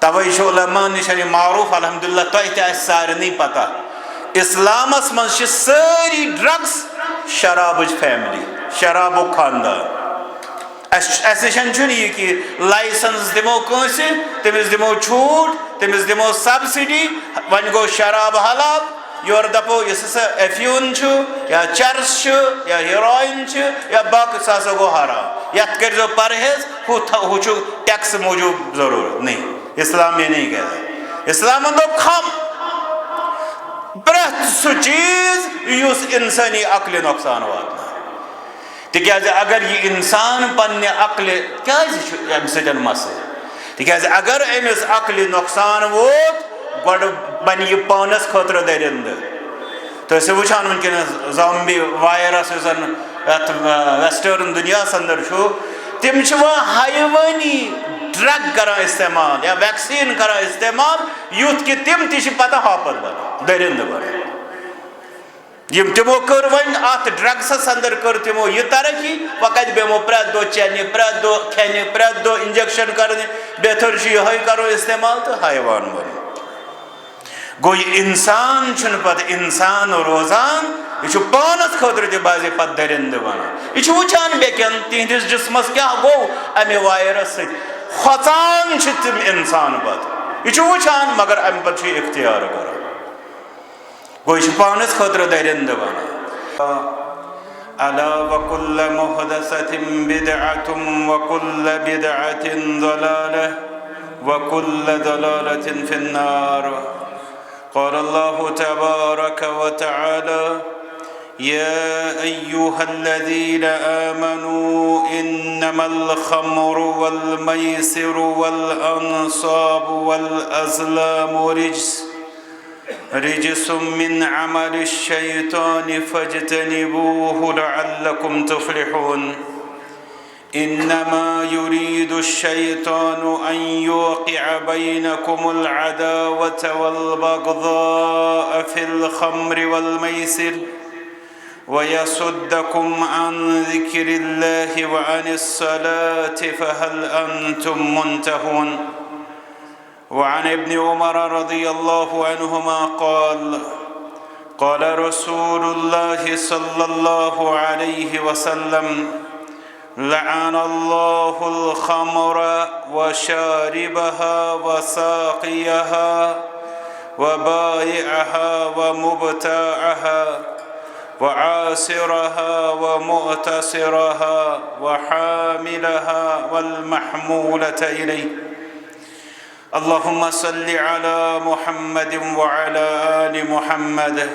توے علماء نش معروف الحمدللہ تہ سارے پتہ اسلامس من ساری ڈرگس شرابچ فیملی شرابک خاندان اس نشن یہ کہ لائسنس دمو کنس تمس دمو چھوٹ تمس دمو سبسڈی ون گو شراب حلال یور دپو اس ہسا ایفیون یا چرس یا ہیروئن یا باقی سا گو حرام یت کرزو پرہیز ہو ٹیکس موجود ضرورت نہیں اسلام یہ نہیں کہتا اسلام دو کھم پرت سو چیز اس انسانی عقل نقصان واتنا تکیاز اگر یہ انسان پنہ عقل ام سن مسئلہ تکیاز اگر امس عقل نقصان ووت گوڑ بن یہ پانس خطر درند تو اسے وچھان ونکن زامبی وائرس ویسٹرن دنیا اندر تم حیوانی ڈرگ کران استعمال یا ویکسین کران استعمال یوت کہ تم تہ پتہ ہاپت بنان درند بنان یم تمو کر ون ات ڈرگسس اندر کر تمو یہ ترقی وقت بیمو پرت دو چینہ پرت دو کھینہ پرت دو انجیکشن کرنے بہتر یہ کرو استعمال تو حیوان بنو گو یہ انسان پتہ انسان روزان یہ پانس خاطر تہ بازی پتہ درند بنان یہ وچان بیکن تہندس جسمس کیا گو امہ وائرس ست کھوژان تم انسان پتہ یہ وچان مگر ام پتہ اختیار کران گو یہ پانس خاطر درند بنان الا وكل محدثة بدعة وكل بدعة ضلالة وكل ضلالة في النار قال الله تبارك وتعالى يا أيها الذين آمنوا إنما الخمر والميسر والأنصاب والأزلام رجس من عمل الشيطان فاجتنبوه لعلكم تفلحون إنما يريد الشيطان أن يوقع بينكم العداوة والبغضاء في الخمر والميسر ويصدكم عن ذكر الله وعن الصلاة فهل أنتم منتهون وعن ابن عمر رضي الله عنهما قال رسول الله صلى الله عليه وسلم لعن الله الخمر وشاربها وساقيها وبائعها ومبتاعها وعاصرها ومؤتصرها وحاملها والمحمولة إليه اللهم صل على محمد وعلى آل محمد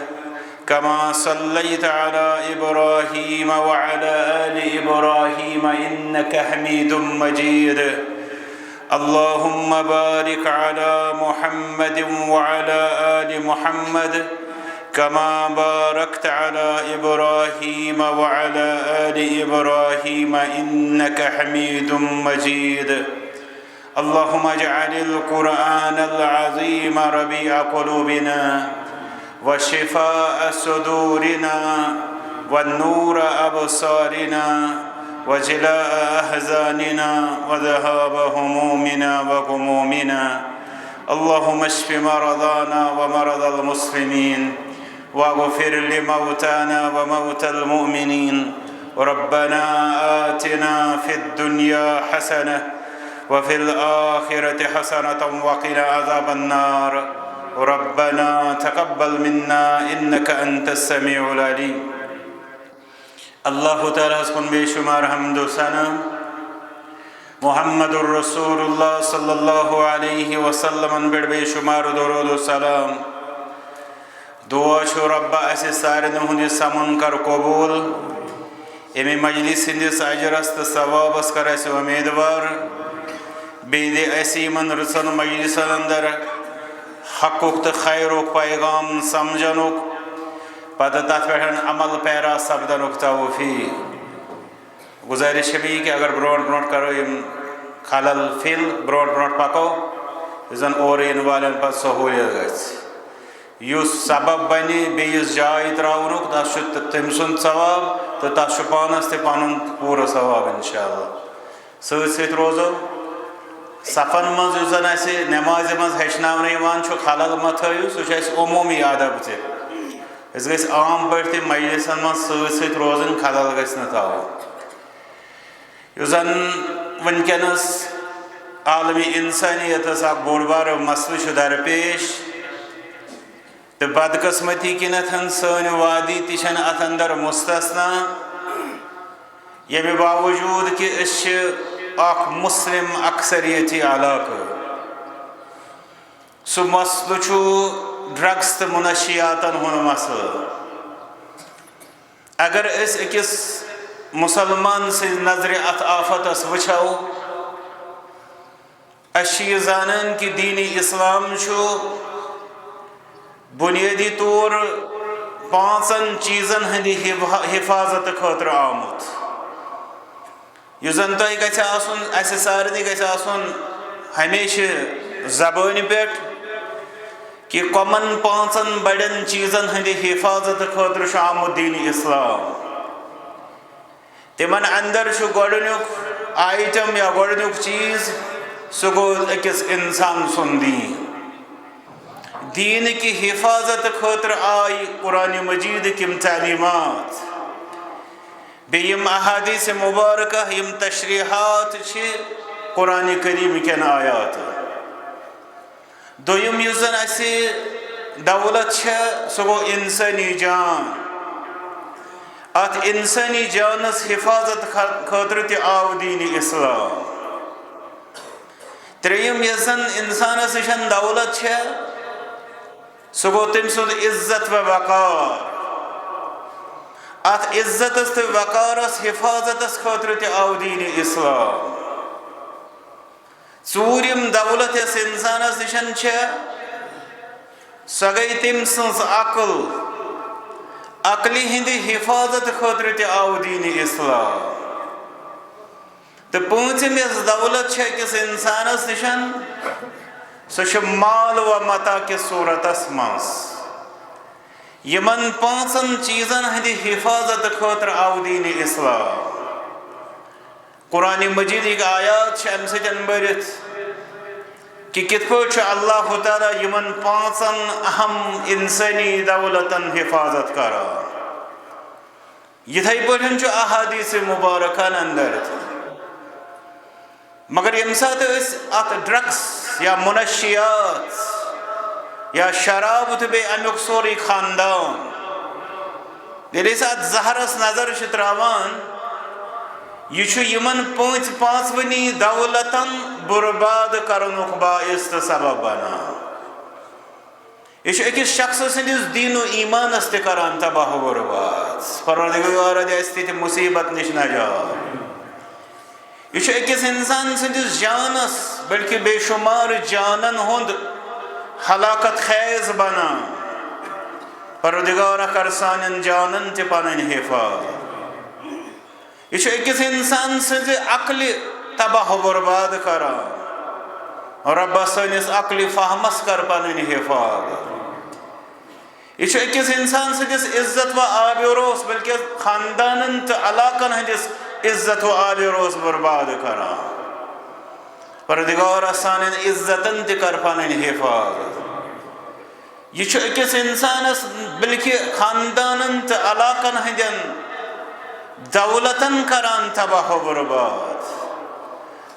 كما صليت على إبراهيم وعلى آل إبراهيم إنك حميد مجيد اللهم بارك على محمد وعلى آل محمد كما باركت على إبراهيم وعلى آل إبراهيم إنك حميد مجيد اللهم اجعل القرآن العظيم ربيع قلوبنا وشفاء صدورنا والنور أبصارنا وجلاء أحزاننا وذهاب همومنا وغمومنا اللهم اشف مرضانا ومرضى المسلمين واغفر لموتانا وموتى المؤمنين ربنا آتنا في الدنيا حسنة وفي الآخرة حسنة وقنا عذاب النار ربنا تقبل منا إنك أنت السميع العليم اللہ تعالیٰ کن بے شمار حمد و ثنا محمد الرسول اللہ صلی اللہ علیہ وسلم بڑ بے شمار درود و سلام دعا چھو رب اس سارن ہند سمن کر قبول امی مجلس ہندس اجرست ثوابس کر اس امیدوار بید ایسی من رسن مجلس اندر حقوق خیرک پیغام سمجھنک پتہ تت پہ عمل پیرا سپدن توفیق گزارش بھی کہ اگر برونٹ برونٹ کرو خلل فل برونٹ برونٹ پکو زن اور ان والن پہ سہولیت گھس سبب بنی بیس جائے تراؤنک تس تم سن ثواب تو تس پانس تہ پن پورا ثواب انشاءاللہ ست روزو صفن مز زن نماز مز ہیچنان خلل مہ تھو سہ عمومی ادب تس گھس عام پہ مجلسن مز ست روزن خلل گھس نا تھو اس زن ونکس عالمی انسانیت اخ بوڑ بار مسلہ درپیش تو بدقسمتی کنتھ سن وادی تہ ات اندر مستثنا یمہ باوجود کہ اخ مسلم اکثریتی علاقہ سہ مسئلہ ڈرگس تو منشیاتن ہند مسئلہ اگر اس اکس مسلمان سن نظر ات آفتس وچھو یہ زانن کہ دین اسلام بنیادی طور 5 چیزن ہند حفاظت خاطر آمت یہ زن تہ گھس آسن اس سارنی گھس آسن ہمیشہ زبان پہ کہ کمن 5 بڑن چیزن ہند حفاظت خاطر آمت دین اسلام تمن اندر گۄڈنیُک آئٹم یا گۄڈنیُک چیز سہ گو اکس انسان سن دین کی حفاظت خاطر آئی قرآن مجید کم تعلیمات بیم احادیث مبارکہ یم تشریحات قرآن کریم کن آیات دویم یس زن اسی دولت سہ گو انسانی جان ات انسانی جانس حفاظت خاطر تہ آو دین اسلام تریم یس زن انسانس نشن دولت سہ گو تم سند عزت و وقار ات عزتس تو وقارس حفاظتس خاطر تہ آو دین اسلام ژوٗرِم دولت یس انسانس نشن سہ گئی تم سنز عقلی ہند حفاظت خاطر تہ آو دین اسلام تو پونچم یس دولت اکس انسانس نشن سہ مال و متا کس صورتس مز یمن 5 چیزن ہند حفاظت خاطر آو دین اسلام قرآن مجید آیات ام سن برت کہ کت پہ اللہ تعالیٰ یمن 5 اہم انسانی دولتن حفاظت کران یتھے پہ احادیث مبارکان اندر مگر یم سات ات ڈرگس یا منشیات یا شراب تو بی امیک سوری خاندان یلی سات زہرس نظر تراوان یہ یمن 5 ونی دولتن برباد کرنک باعث تو سبب بنان یہ اکس شخص سندس دین و ایمانس تہ کران تباہ و برباد پروردگار دے اس تہ مصیبت نش نجات یہ اکس انسان سندس جانس بلکہ بے شمار جانن ہند ہلاکت خیز بنان پروردگار کر سانن جانن تہ پنن حفاظت یہ اکس انسان سز عقل تباہ و برباد کران رب سنس عقل فہمس کر پنن حفاظت یہ اکس انسان سندس عزت و آبروس بلکہ خاندانن تو علاقن ہندس عزت و آبروس برباد کران پروردگار سانن عزتن تہ کر پنن حفاظت یہ اکس انسانس بلکہ خاندانن تو علاقن ہندن دولتن کران تباہ و برباد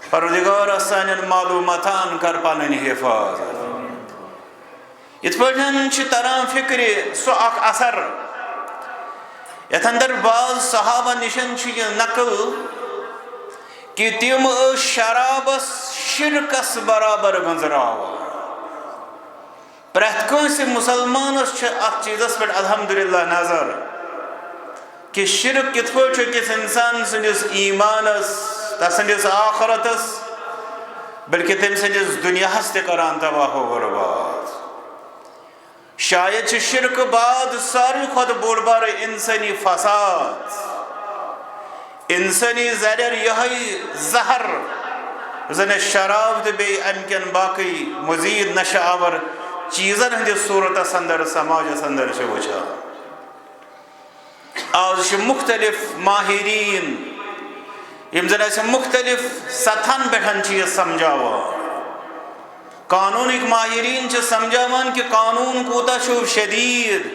پروردگار سانن معلوماتان کر پنن حفاظت یت پٲٹھۍ چھِ تران فکر سُہ اکھ اثر یتھ اندر بعض صحابہ نشن چھُ یہ نقل کہ تم شرابس شرکس برابر گنزراوان پرٛٮ۪تھ کٲنٛسہِ مسلمانس چھِ اتھ چیزس پٮ۪ٹھ الحمدللہ نظر کہ شرک کِتھ پٲٹھۍ چھُ أکِس انسان سٕنٛدِس ایمانس تسندس آخرتس بلکہ تم سندس دنیاہس تہ کران تباہ و برباد شاید شرک بعد ساروی کھت بوڑ بار انسانی فساد انسانی زرر یہ زہر زن شراب تو بی امکن باقی مزید نشہ آور چیزن ہندس صورت اندر سماجس اندر وچھا آج مختلف ماہرین یم زن مختلف سطحن پہ سمجھاوان قانون ماہرین سمجھاوان کہ قانون کوتا شو شدید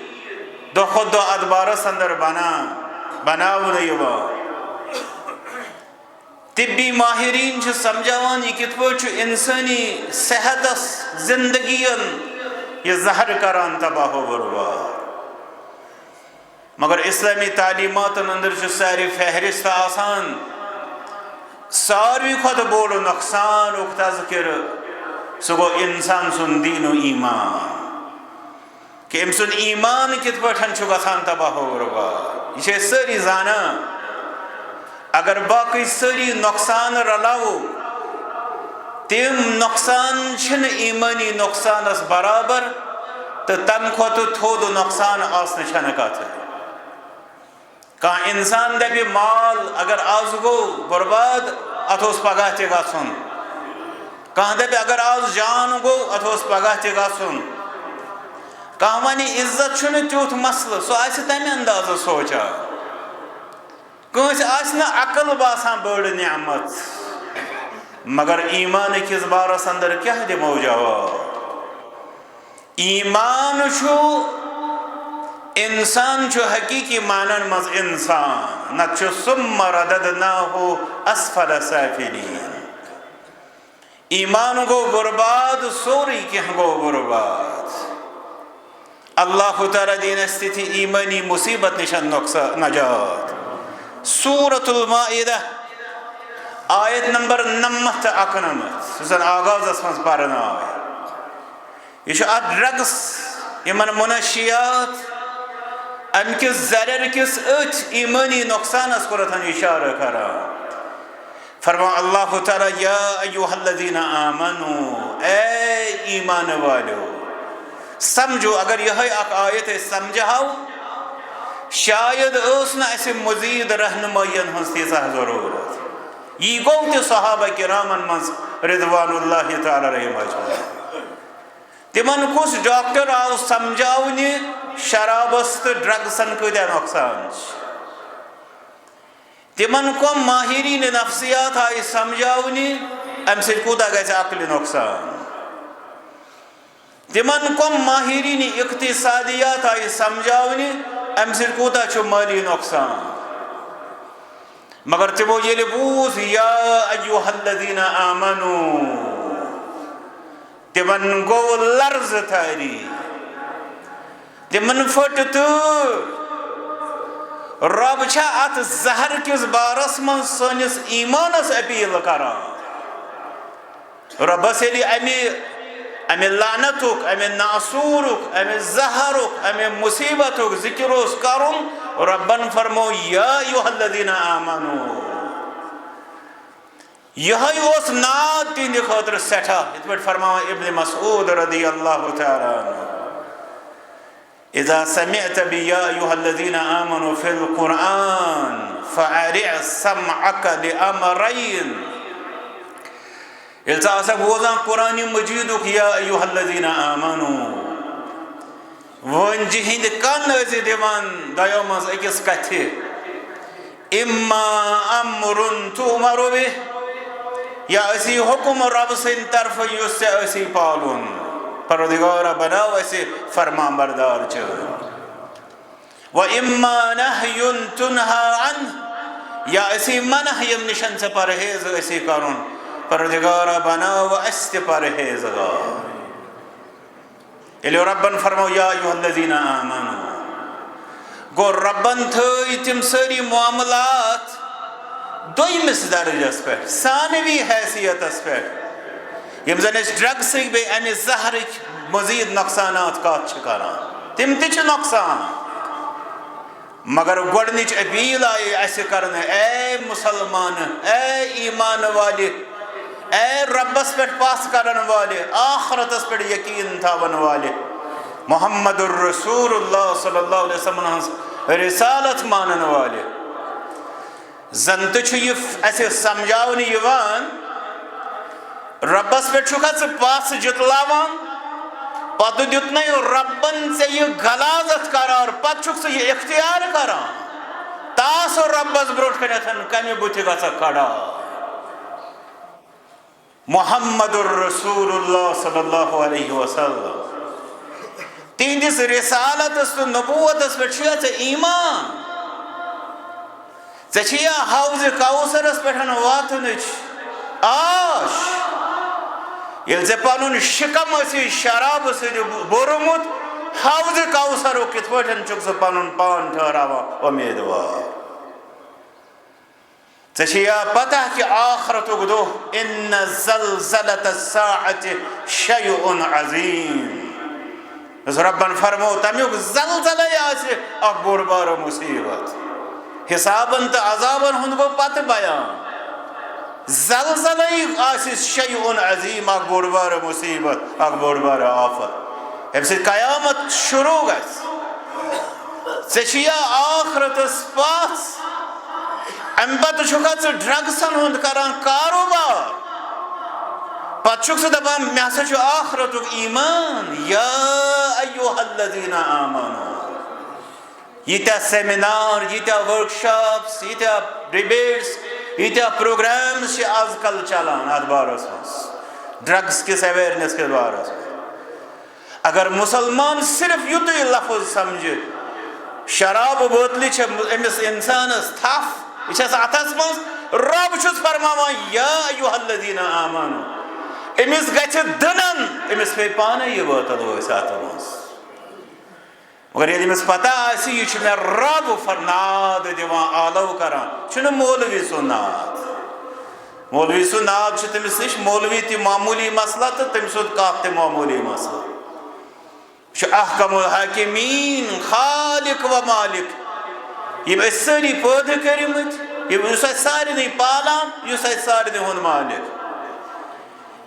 دو خود دو ادبارس اندر بناو یوان طبی ماہرین سمجھاوان یہ کت پہ انسانی صحت زندگی یہ زہر کران تباہ و برباد مگر اسلامی تعلیمات اندر ساری فہرست آسان ساروی خود بوڑ نقصان تذکر سہ گو انسان سن دین و ایمان کہ ام سن ایمان کت پہ گھان تباہ و برباد یہ ساری زانا اگر باقی ساری نقصان رلاو تم نقصان چھن ایمانی نقصان اس برابر تو تم کھوت تھود نقصان آسن چھن کات کہاں انسان دے مال اگر آز گو برباد اتوس پگاہ تے گا سن کہاں دے اگر آز جان گو اتوس پگاہ تے گا سن کہاں وانی عزت چھن تیوت مسئلہ سو ایسے تیمی انداز سوچا کنس آسنا عقل باسان بڑ نعمت مگر ایمان کس بارس اندر کیا دمو جواب ایمان چھو انسان چھو حقیقی معنن مز انسان نچو ثم رددناہو اسفل سافلین ایمان گو برباد سوری کی گو برباد اللہ تعالی دین استیتی ایمانی مصیبت نشان نجات سورة المائدہ آیت نمبر 9 اکنمت سن آغاز اسمز پارنا آئے یہ چھو ڈرگس یمن منشیات ام کس ضرر کس ایمانی نقصان اس قرآن اشارہ کرا فرما اللہ تعالی یا ایوہ الذین آمنو اے ایمان والو سمجھو اگر یہ آیت سمجھاؤ شاید اسنا ایسے مزید رہنمائین ہنس تیزہ ضرورت یہ گو تی صحابہ کرامن منز رضوان اللہ تعالی رحم اجمعین تمن کس ڈاکٹر آو سمجھاونی شرابست ڈرگسن کو دے نقصان تمن کو ماہرین نفسیات آئی سمجھاونی ام سے کودا گئے عقل نقصان تمن کو ماہرین اقتصادیات آئی سمجھاونی ام سے کودا چھو مالی نقصان مگر تمو یہ لبوس یا ایوہ الذین آمنو تمن گو لرز تاری تمن فٹ تو رب چھا ات زہر کس بارس من سنس ایمانس اپیل کران رب سیلی امی لعنتک امی ناسورک امی زہرک امی مصیبتک ذکروس کرن ربن فرمو یا ایوہ الذین آمنو یہی اس ناد تین خاطر سٹھا اس پر فرماؤ ابن مسعود رضی اللہ تعالیٰ عنہ اذا سمعت بی یا ایوہ الذین آمنوا فی القرآن فعرع سمعک لأمرین التاسا بوزان قرآن مجیدک یا ایوہ الذین آمنوا ون جہند کن ازی دیوان دایو مز اکس کتی اما امرن تومرو بی یا اسی حکم رب سن طرف یس سے اسی پالون پردگارہ بناو اسی فرمان بردار چھو و اما نحی تنہا عن یا اسی منحیم نشن سے پرہیز اسی کرن پردگارہ بناو اسی پرہیز گار الیو ربن فرمو یا ایوہ الذین آمنو گو ربن تھوئی تم سری معاملات دویمس درجس پر ثانوی حیثیت اس پر یم زن اس ڈرگ سک بے امی زہر مزید نقصانات کات چکاران تم تیچ نقصان مگر گوڑنیچ اپیل آئی ایسے کرنے اے مسلمان اے ایمان والی اے ربس پر پاس کرن والے آخرت اس پر یقین تھاون والے محمد الرسول اللہ صلی اللہ علیہ وسلم رسالت مانن والے زنت چھو یہ ایسے سمجھاونی یوان ربس پر چھکا سے پاس جتلاوان پتو دیتنا یہ ربن سے یہ غلازت کرا اور پت چھک سے یہ اختیار کرا تاسو ربس بروٹ کرنے تھن کمی بوتی گا سا کڑا محمد الرسول اللہ صلی اللہ علیہ وسلم تہندس رسالتس تو نبوتس پہ ایمان ژےٚ حوض کوثرس پہ واتنٕچ آش ییٚلہِ ژےٚ پنُن شکم ٲسی شرابہٕ سۭتۍ بوٚرمُت حوض کوثرُک کِتھ پٲٹھۍ چھُکھ ژٕ پنُن پان ٹھہراوان اُمیدوار ژےٚ پتہ کہ آخرتُک دۄہ اِنَّ زلزلۃ الساعۃ شیء عظیم یُس رۄبن فرمو تمیُک زلزلے آسہِ اکھ بوٚڑ بارٕ مُصیبت حسابن تو عذابن ہند گو پتہ بیان زلزلے آسہِ شیء عظیم اکھ بوٚڑ بارٕ مصیبت اکھ بوٚڑ بارٕ آفت امہِ سۭتۍ قیامت شروع گژھِ ژےٚ آخرتس پتھ امہِ پتہٕ چھُکھا ژٕ ڈرگسن ہُنٛد کران کاروبار پتہٕ چھُکھ ژٕ دپان مےٚ ہسا چھُ آخرتُک ایمان یا ایُہا الذین آمنوا ییٖتیاہ سیمینار ییٖتیاہ ورکشاپس ییٖتیاہ ڈِبیٹس ییٖتیاہ پروگرامز چھِ آز کل چلان اتھ بارس منٛز ڈرگس کِس اویرنیس کِس بارس منٛز اگر مسلمان صرف یُتُے لفظ سمجھِ شراب بوتلہِ چھِ أمِس انسانس تھپھ یہ چھس اتھس منٛز رب چھُس فرماوان یا ایُہا الذین آمنوا أمِس گژھِ دٕنن أمِس پیٚیہِ پانے یہِ بٲتل ؤسۍ اتھ منٛز مگر ییٚلہِ أمِس پتہ آسہِ یہِ چھُ مےٚ رب ناد دِوان آلو کران چھُنہٕ مولوی سُنٛد ناد مولوی سُنٛد ناد چھُ تٔمِس نِش مولوی تہِ معموٗلی مسلہٕ تہٕ تٔمۍ سُنٛد کتھ تہِ معموٗلی مسلہٕ یہِ چھُ احکم الحاکمیٖن خالق و مالک یِم أسۍ سٲری پٲدٕ کٔرمٕتۍ یُس اَسہِ سارنٕے پالان یُس اَسہِ سارنٕے ہُنٛد مالک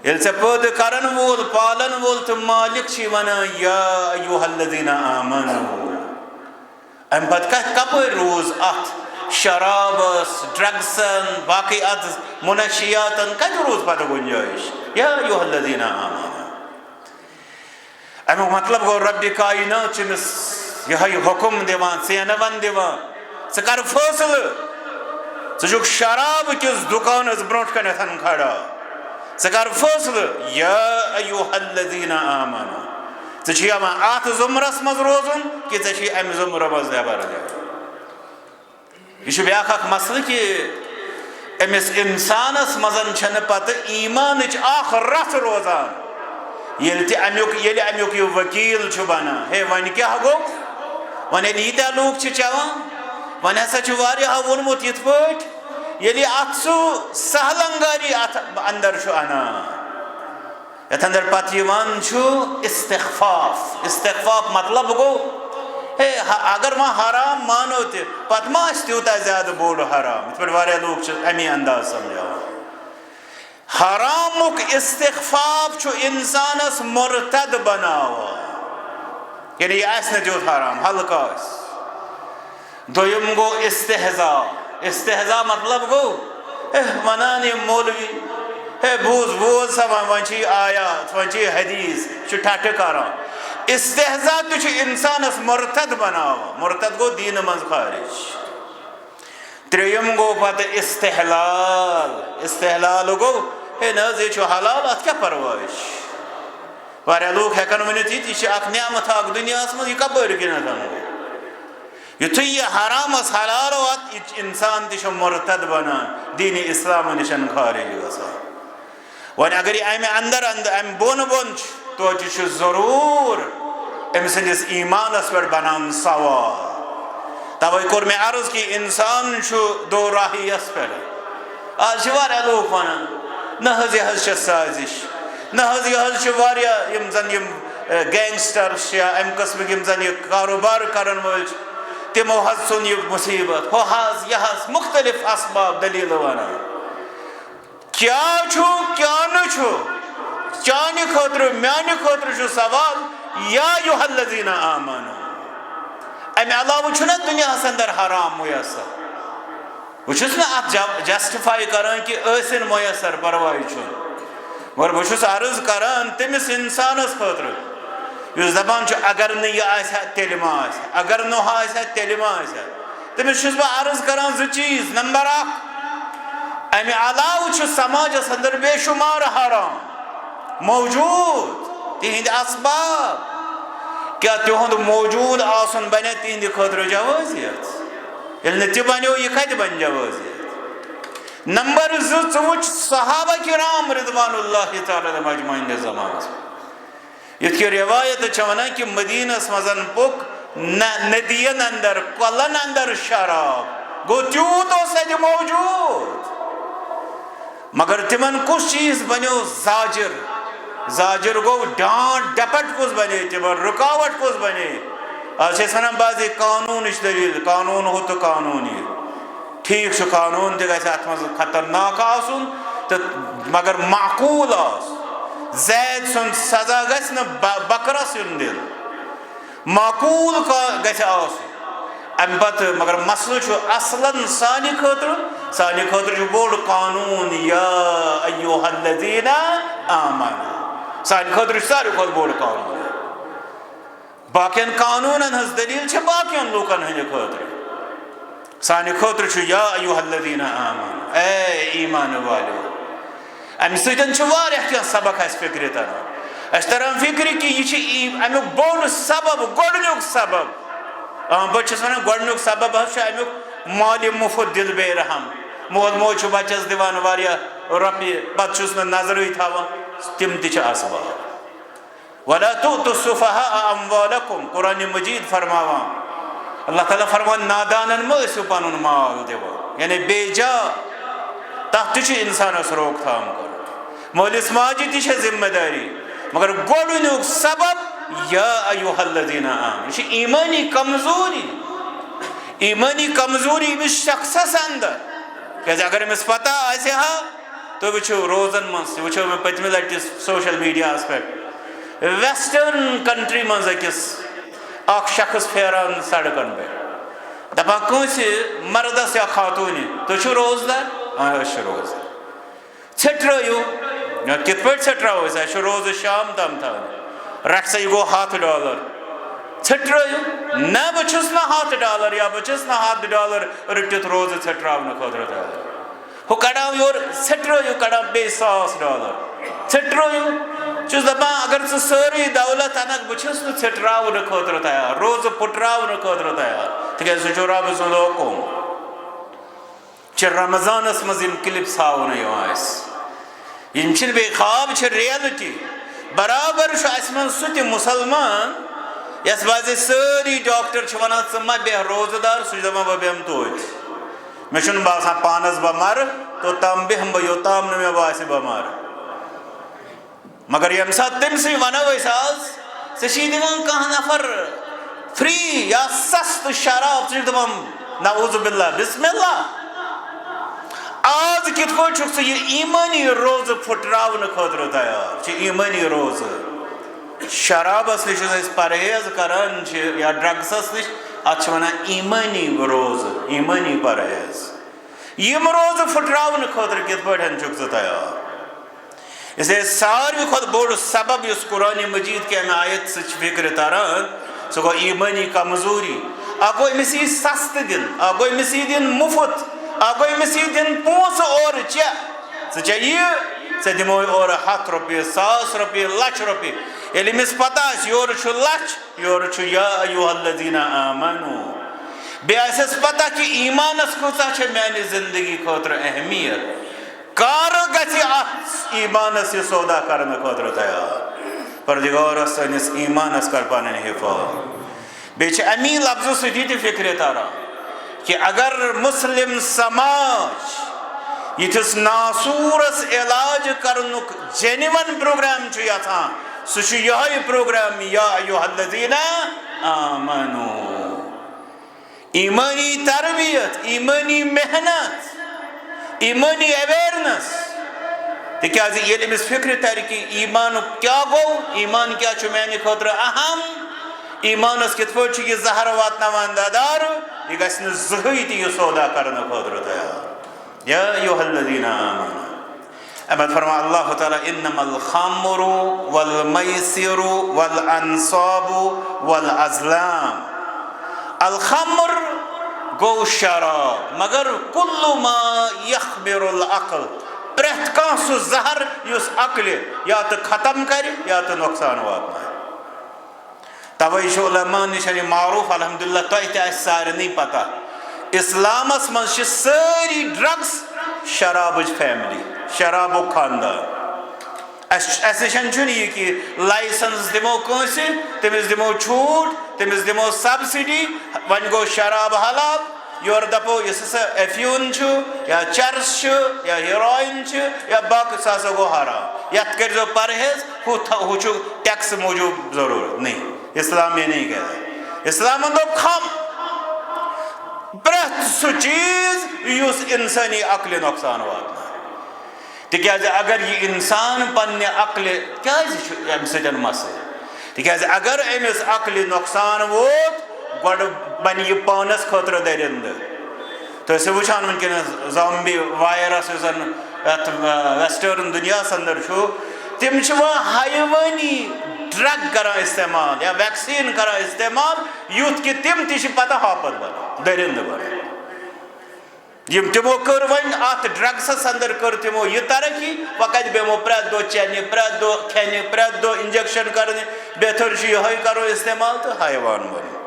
ییٚلہِ ژےٚ پٲدٕ کرن وول پالن وول تہٕ مالک چھِ ونان یا ایُہا الذین آمنوا امہِ پتہٕ کپٲرۍ روٗز اتھ شرابس ڈرگسن باقٕے اتھ منشیاتن کتہِ روٗز پتہٕ گُنجٲیش یا ایُہا الذین آمنوا امیُک مطلب گوٚو ربِ کاینات چھُ أمِس یِہوٚے حُکم دِوان ژینہٕ دِوان ژٕ کر فٲصلہٕ ژٕ چھُکھ شراب کِس دُکانس برونٛٹھ کنٮ۪تھ کھڑا ژٕ کر فٲصلہٕ یا ایُہا الذین آمنوا ژےٚ چھُیا وۄنۍ اتھ ضُمرس منٛز روزُن کہِ ژےٚ چھُے امہِ ضُمرٕ منٛز نٮ۪بر نیرُن یہِ چھُ بیٛاکھ اکھ مسلہٕ کہِ أمِس انسانس منٛز چھنہٕ پتہٕ ایمانٕچ اکھ رژھ روزان ییٚلہِ امیُک یہِ ؤکیٖل چھُ بنان ہے وۄنۍ کیٛاہ گوٚو وۄنۍ ییٚلہِ ییٖتیاہ لوٗکھ چھِ چٮ۪وان وۄنۍ ہسا چھُ واریاہو ووٚنمُت یِتھ پٲٹھۍ ییٚلہِ اتھ سُہ سہلنگاری اتھ اندر چھُ انان یتھ اندر پتہٕ یِوان چھُ استغفاف مطلب گوٚو ہے اگر وۄنۍ حرام مانو تہِ پتہٕ ما آسہِ تیوٗتاہ زیادٕ بوٚڑ حرام یِتھ پٲٹھۍ واریاہ لوٗکھ چھِ امی انداز سمجھاوان حرامُک استغفاف چھُ انسانس مرتد بناوان یعنی یہِ آسہِ نہٕ تیُتھ حرام ہلکہٕ آسہِ دوٚیِم گوٚو استحضا مطلب گوٚو ونان یِم مولوی ہے بوز سا وۄنۍ چھِ یہِ آیات وۄنۍ چھِ یہِ حدیث چھُ ٹھٹھٕ کران استحضا تہِ چھُ انسانس مرتد بناوان مرتد گوٚو دیٖنہٕ منٛز خارج ترٛیٚیِم گوٚو پتہٕ استحلال گوٚو ہے نہ حظ یہِ چھُ حلال اتھ کیٛاہ پرواے چھُ واریاہ لوٗکھ ہٮ۪کن ؤنِتھ یہِ چھِ اکھ نعمت اکھ دُنیاہس منٛز یہِ کپٲرۍ کِنٮ۪تھ گوٚو یُتھُے یہِ حرامس حلال وات یہِ انسان تہِ چھُ مرتد بنان دیٖنہِ اسلام نِش خارج گژھان وۄنۍ اگر یہِ امہِ اندر امہِ بۄن چھُ توتہِ چھُ ضروٗر أمۍ سٕنٛدِس ایمانس پٮ۪ٹھ بنان سوال توے کوٚر مےٚ عرض کہِ انسان چھُ دو راہیَس پٮ۪ٹھ آز چھِ واریاہ لوٗکھ ونان نہ حظ یہِ حظ چھِ سازش نہ حظ یہِ حظ چھِ واریاہ یِم زن یِم گینگسٹرس چھِ یا امہِ قٕسمٕکۍ یِم زن یہِ کاروبار کرن وٲلۍ چھِ تِمو حظ ژھُن یہِ مُصیبت ہُہ حظ یہِ حظ مختلف اسباب دٔلیٖلہٕ ونان کیٛاہ چھُ کیٛاہ نہٕ چھُ چانہِ خٲطرٕ میانہِ خٲطرٕ چھُ سوال یا ایُہا الذین آمنوا امہِ علاوٕ چھُنہ دُنیاہس اندر حرام میسر بہٕ چھُس نہٕ اتھ جسٹِفاے کران کہِ ٲسِن میسر پرواے چھُنہٕ مگر بہٕ چھُس عرض کران تٔمِس انسانس خٲطرٕ یُس دپان چھُ اگر نہٕ یہِ آسہِ ہا تیٚلہِ ما آسہِ ہا اگر نہٕ ہُہ آسہِ ہا تیٚلہِ ما آسہِ ہا تٔمِس چھُس بہٕ عرض کران زٕ چیٖز نمبر اکھ امہ علاوہ سماج اندر بے شمار حرام موجود تہند اسباب کیا تہند موجود آسن بنے تہند خاطر جوازیت یل نہ تہ بنو یہ کتہ بن جوازیت نمبر 2 ژٕ وٕچھ صحابہ کرام رضوان اللہ تعالی علیہم اجمعین زمانس یتھ کہ روایت چھ ونان کہ مدینس مزن پک ندین اندر کلن اندر شراب گو تیوت اوس اتہ موجود مگر تمن کس چیز بنو زاجر زاجر گو ڈانٹ ڈپٹ کس بنے تمن رکاوٹ کس بنے آج ونان بعضی قانون دلیل قانون ہو تو قانونی ٹھیک قانون تہ گژھِ اتھ مز خطرناک آسن تو مگر معقول آس زید سن سزا گژھِ نہ بکرس یُن دل معقول گژھِ آسن ام پتہ مگر مسئلہ چھُ اصلاً سانہِ خٲطرٕ چھُ بوڑ قانون یا ایھا الذین آمنوا سانہِ خٲطرٕ چھُ ساروی کھۄتہٕ بوڑ قانون باقین قانونن ہنٛز دلیل چھِ باقین لوٗکن ہٕنٛدِ خٲطرٕ سانہِ خٲطرٕ چھُ یا ایھا الذین آمنوا اے ایمان والو امہ سۭتۍ چھُ واریاہ کینٛہہ سبق اسہِ فکرِ تران اسہِ تران فکرِ کہ یہ چھُ امیُک بوڑ سبب گۄڈنیُک سبب بہٕ چھُس ونان گۄڈنیُک سبب حظ چھُ امیُک مالہِ مُفت دِل بے رحم مول موج چھُ بچس دِوان واریاہ رۄپیہِ پتہٕ چھُس نہٕ نظرٕے تھاوان تِم تہِ چھِ اسباب ولا تؤتوا السفهاء اموالکم قرآن مجید فرماوان اللہ تعالیٰ فرمان نادانن مہ ٲسِو پنُن مال دِوان یعنی بے جا تتھ تہِ چھُ انسانس روک تھام کرُن مٲلِس ماجہِ تہِ چھےٚ ذمہ داری مگر گۄڈنیُک سبب یا ایھا الذین آمنوا یہ چھِ ایمانی کمزوری أمِس شخصس اندر کیازِ اگر أمِس پتہ آسہِ ہا تُہۍ وٕچھِو روزن منٛز تہِ وٕچھو مےٚ پٔتمہِ لٹہِ سوشل میڈیاہس پٮ۪ٹھ ویسٹٲرن کنٹری منٛز أکِس اکھ شخص پھیران سڑکن پٮ۪ٹھ دپان کٲنٛسہِ مردس یا خاتوٗنہِ تُہۍ چھِو روزدار أسۍ چھِ روزدار ژھیٚٹرٲیِو کِتھ پٲٹھۍ ژھیٚٹراوو أسۍ اَسہِ چھُ روزٕ شام تام تھاوٕنۍ رٹ سا یہِ گوٚو $100 ژھیٚٹرٲیِو نہ بہٕ چھُس نہٕ $100 یا بہٕ چھُس نہٕ $100 رٔٹِتھ روزٕ ژھیٚٹراونہٕ خٲطرٕ تیار ہُہ کڑاو یورٕ ژھیٚٹرٲیِو کڑاو بیٚیہِ $1,000 ژھیٚٹرٲیِو چھُس دپان اگر ژٕ سٲرٕے دولت انکھ بہٕ چھُس نہٕ ژھیٚٹراونہٕ خٲطرٕ تیار روزٕ پھٕٹراونہٕ خٲطرٕ تیار تِکیازِ سُہ چھُ رۄبہٕ سُنٛد حُکم چھِ رمضانس منٛز یِم کلپس ہاونہٕ یِوان اسہِ یِم چھِنہٕ بیٚیہِ خواب چھِ ریلٹی برابر چھُ اسہِ منٛز سُہ تہِ مُسلمان یس باسہِ سٲری ڈاکٹر چھِ ونان ژٕ ما بیٚہہ روزٕ دار سُہ چھُ دپان بہٕ بیٚہمہٕ توتہِ مےٚ چھُنہٕ باسان پانس بہٕ مرٕ توٚتام بیٚہمہٕ بہٕ یوٚتام نہٕ مےٚ باسہِ بہٕ مرٕ مگر ییٚمہِ ساتہٕ تٔمسٕے ونو أسۍ آز ژےٚ چھی دِوان کانٛہہ نفر فری یا سستہٕ شراب ژٕ چھُکھ دپان نعوذ باللہ بسم اللہ آز کِتھ پٲٹھۍ چھُکھ ژٕ یہِ ایٖمٲنی روزٕ پھٕٹراونہٕ خٲطرٕ تیار چھِ ایٖمٲنی روزٕ شرابس نِش یُس أسۍ پرہیز کران چھِ یا ڈرگسس نِش اتھ چھِ ونان ایٖمٲنی روزٕ ایٖمٲنی پرہیز یِم روزٕ پھٕٹراونہٕ خٲطرٕ کِتھ پٲٹھۍ چھُکھ ژٕ تیار اسلیے ساروی کھۄتہٕ بوٚڑ سبب یُس قرآنِ مجیٖد کہِ امہِ آیت سۭتۍ چھِ فکرِ تران سُہ گوٚو ایٖمٲنی کمزوری اکھ گوٚو أمِس یی سستہٕ دِنہٕ اکھ گوٚو أمِس یی دِنہٕ مُفت اکھ گوٚو أمِس یی دِنہٕ پونٛسہٕ اورٕ ژےٚ ژےٚ یہِ ژےٚ دِموے اورٕ $100 $1,000 $1,00,000 ییٚلہِ أمِس پتہ آسہِ یورٕ چھُ لچھ یورٕ چھُ یا ایھا الذین آمنوا بیٚیہِ آسٮ۪س پتہ کہِ ایٖمانس کۭژاہ چھےٚ میانہِ زندگی خٲطرٕ اہمیت کر گژھِ اتھ ایٖمانس یہِ سودا کرنہٕ خٲطرٕ تیار پردِگارس سٲنِس ایٖمانس کر پنٕنۍ حفاظت بیٚیہِ چھِ امی لفظہٕ سۭتۍ یہِ تہِ فکرِ تران کہ اگر مسلم سماج یتھس ناسورس علاج کرنُک جینون پروگرام چھُ یژھان سُہ چھُ یِہوٚے پروگرام یا ایھا الذین آمنوا ایٖمٲنی تربیت ایٖمٲنی محنت ایٖمٲنی اویرنس تِکیازِ ییٚلہِ أمِس فکرِ ترِ کہِ ایٖمانُک کیٛاہ گوٚو ایٖمان کیٛاہ چھُ میانہِ خٲطرٕ اہم ایٖمانس کِتھ پٲٹھۍ چھُ یہِ زہر واتناوان ددارٕ یہِ گژھِ نہٕ زٕہٕنۍ تہِ یہِ سودا کرنہٕ خٲطرٕ تیار یا ایھا الذین آمنوا اَمہِ پتہٕ فرمان اللہ تعالیٰ انما الخمر والمیسر والانصاب والازلام الخمر گو شراب مگر کل ما یخبر العقل پریت کان سو زہر یس عقل یا تو ختم کر یا تو نقصان واتنائے توئی چھ علماء نشانی معروف الحمدللہ تہ تہ سارنی پتہ اسلامس من ساری ڈرگس شرابچ فیملی شرابک خاندان اس نشن یہ کہ لائسنس دمو کنس تمس دمو چھوٹ تمس دمو سبسڈی ون گو شراب حلال یور دپو اس ہسا افیون یا چرس یا ہیروئن یا باقی سا گو حرام یت کرزو پرہیز ہو ٹیکس موجود ضرور نہیں اسلام یہ نہیں کہتا اسلام دوپ کھم پریت سو چیز یس انسانی عقل نقصان واتنا تکیازِ اگر یہ انسان پنہ عقل ام سن مسئلہ تکیازِ اگر امس عقل نقصان ووت گوڑ بن یہ پانس خطر درند تو اسے وچھان ونکن زامبی وائرس زن ویسٹرن دنیا اندر تم حیوانی ڈرگ کران استعمال یا ویکسین کران استعمال یوت کہ تم تہ پتہ ہاپت بنا درند بنا یم تمو کر ون ات ڈرگسس اندر کر تمو یہ ترقی وقت بیمو پریت دو چینہ پریت دو کھینہ پریت دو انجیکشن کرنے بہتر یہ کرو استعمال تو حیوان بنو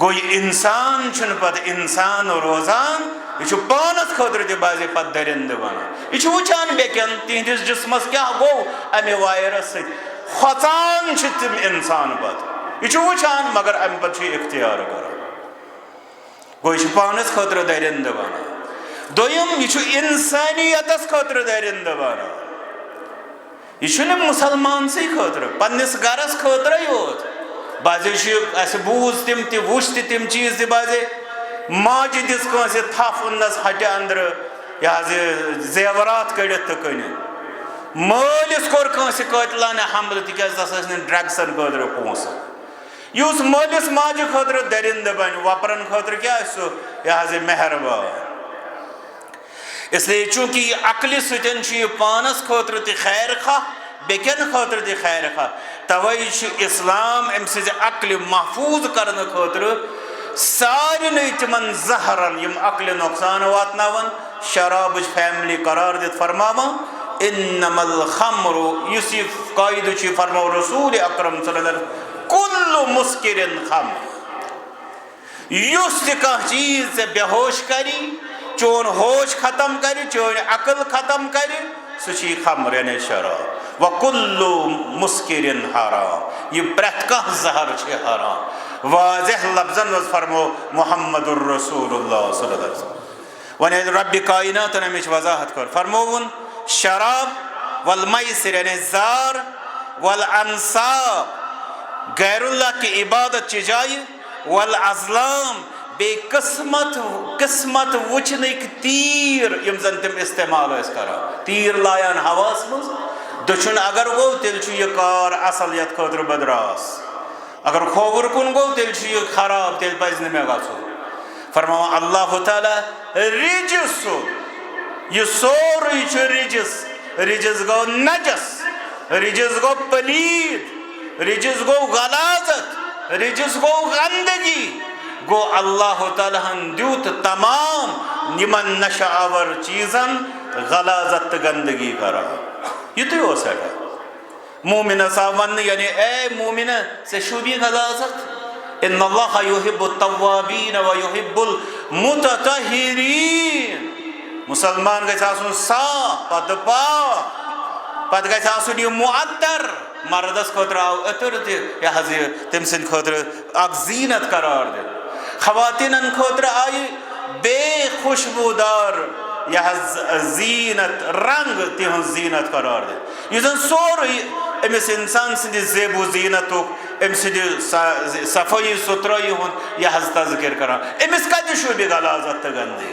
گو یہ انسان چھن پت انسان روزان یہ پانس خطر تہ بازی پت درند بنا یہ وچان بیکن تہندس جسمس کیا گو امہ وائرس ست کھوژان تم انسان پت یہ وچان مگر ام پت اختیار کران گو یہ پانس خطر درند بنا دویم یہ انسانیتس خطر درند بنا یہ مسلمان سی خطر پنس گرس خطر یوت بازے اس بوز تم تہ وچ تم چیز تہ بازے ماجہ دس کنس تھپ انس ہٹہ اندر یہ زیورات کڑت تو کن مالس کور کنس قاتلانہ حملہ تکیاز تس ڈرگسن خطر پونسہ یس مالس ماجہ خطر درند بن وپرن خطر کیا سو یہ مہربان اس لیے چونکہ یہ عقل ستن یہ پانس خطر تہ خیر خواہ بیکن خطر تہ خیر خواہ توئی اسلام ام سز عقل محفوظ کرنے خطر سارے تمن زہرن یم عقل نقصان واتناون شراب فیملی قرار دت فرماوا انما الخمر اس قائد فرمو رسول اکرم صلی اللہ علیہ وسلم کل مسکر خمر یس تہ چیز سے بے ہوش کری چون ہوش ختم کری چون عقل ختم کری سچی خمر یعنی شراب وکل مسکر حرام یہ پریت کانٛہہ زہر چھ حرام واضح لفظن وز فرمو محمد الرسول اللہ صلی اللہ علیہ وسلم ون رب کائنات نے مجھ وضاحت کر فرمون شراب والمیسر یعنی زار والانصاب غیر اللہ کی عبادت چی جائی والازلام بے قسمت وچنک تیر یم زن تم استعمال اس کرا تیر لایان حواس مز دچن اگر گو تیل چھ یہ کار اصلیت خاطر بدراس اگر کھوور کن گو تیل چھ یہ خراب تیل پز نمے گژھو فرماو اللہ تعالی رجس یہ سوری چھ رجس گو نجس رجس گو پلید رجس گو غلاظت رجس گو گندگی گو اللہ تعالیٰ دیوت تمام یمن نشہ آور چیزن غلاظت گندگی کرا یہ تو ہو سکتا مومنہ صاحب یعنی اے مومنہ سے شوبی غلاظت ان اللہ یحب التوابین و یحب المتطہرین مسلمان گژھِ آسُن صاف پتہٕ پاک پتہٕ گژھِ آسُن یہِ معطر مردس خٲطرٕ آو عطر تہِ یہِ حظ یہِ تٔمۍ سٕنٛدِ خٲطرٕ اکھ زیٖنت قرار دِنہٕ خواتینن خٲطرٕ آیہِ بے خوشبودار یہ حظ زینت رنگ تہذ زینت قرار دِنہٕ یُس زن سورُے أمِس انسان سٕنٛدِ زیب و زینتُک أمۍ سٕنٛدِ صفٲیی سُتھرٲیی ہُنٛد یہ حظ تذکر کران أمِس کتہِ شوٗبہِ غلاظت تہٕ گندگی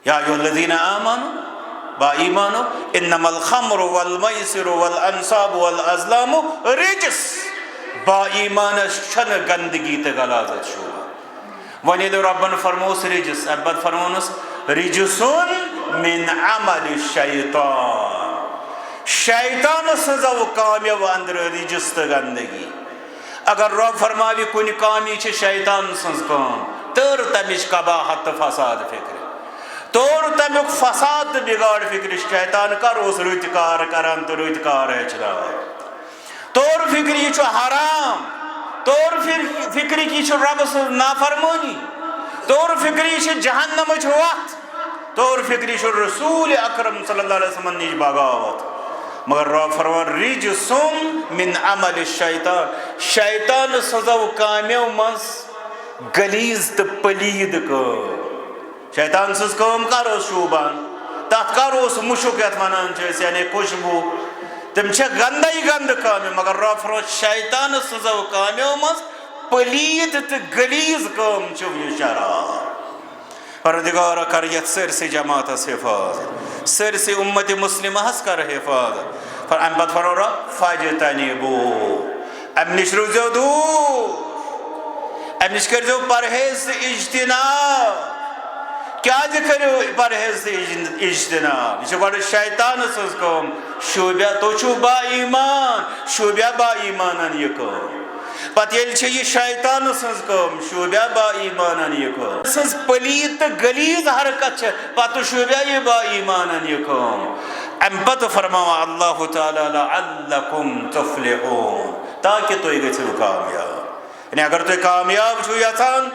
یا ایھا الذین آمنوا با ایمانو انما الخمر والمیسر والانصاب والازلام رجس با ایمانس چھنہ گندگی تہ غلاظت شوبہ وۄنۍ ییٚلہِ رۄبن فرموس رجس امہِ پتہٕ فرمونس رجسن من عمل الشیطان شیطان سٕنٛزو کامیو اندر رجس تہ گندگی اگر رب فرماوِ کُنہِ کامی چھِ شیطان سٕنٛز کٲم تر تمش قباحت فساد فکر طور تمیک فساد بگاڑ فکر شیطان کر اس رت کار کران تو رت کار ہچنان طور فکر یہ حرام طور فکر یہ رب سن نافرمانی طور فکر یہ جہنم وقت طور فکر یہ رسول اکرم صلی اللہ علیہ وسلم نش بغاوت مگر رب فرمان رجسم من عمل الشیطان شیطان سزو کامیو مز گلیز تو پلید کو شیطان سز کام کر شوبان تات کر مشک یت ونان یعنی خوشبو تم گندے گند کام مگر رب فرمان شیطان سزو کامیو مز پلید تو گلیز کام یہ شراب پروردگار کر یت سرسی جماعت حفاظت سرسی امت مسلمہ کر حفاظت پر ام پت فرور فاجتنبو ام نش روزو دور ام نش کرزو پرہیز اجتناب کیا کرو پرہیز اجتناب یہ گوڑ شیطان سز کم شوبیا تو چھو با ایمان شوبیا با ایمانن یہ کم پتہ یہ شیطان سز کم شوبیا با ایمانن یہ کم سز پلید گلیز حرکت پتہ شوبیا یہ با ایمانن یہ کم ام پتہ فرماوا اللہ تعالی لعلکم تفلحون تاکہ تو یہ گھو کامیاب یعنی اگر تو کامیاب چھو یژھان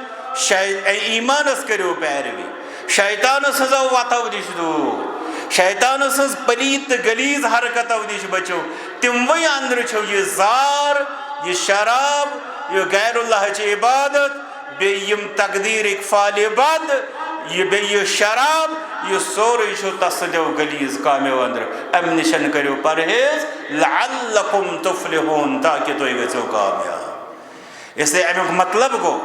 ایمانس کرو پیروی شیطان سزو واتو نش دور شیطان سز پلید گلیز حرکتو نش بچو تموی اندر چھو یہ زار یہ شراب یہ غیر اللہ چی عبادت بیم تقدیر اکفال بد یہ بے یہ شراب یہ سوری شو تصدیو گلیز کامیو اندر ام نشن کرو پرہیز لعلکم تفلحون تاکہ تو یہ گھو کامیاب اس لئے امیک مطلب کو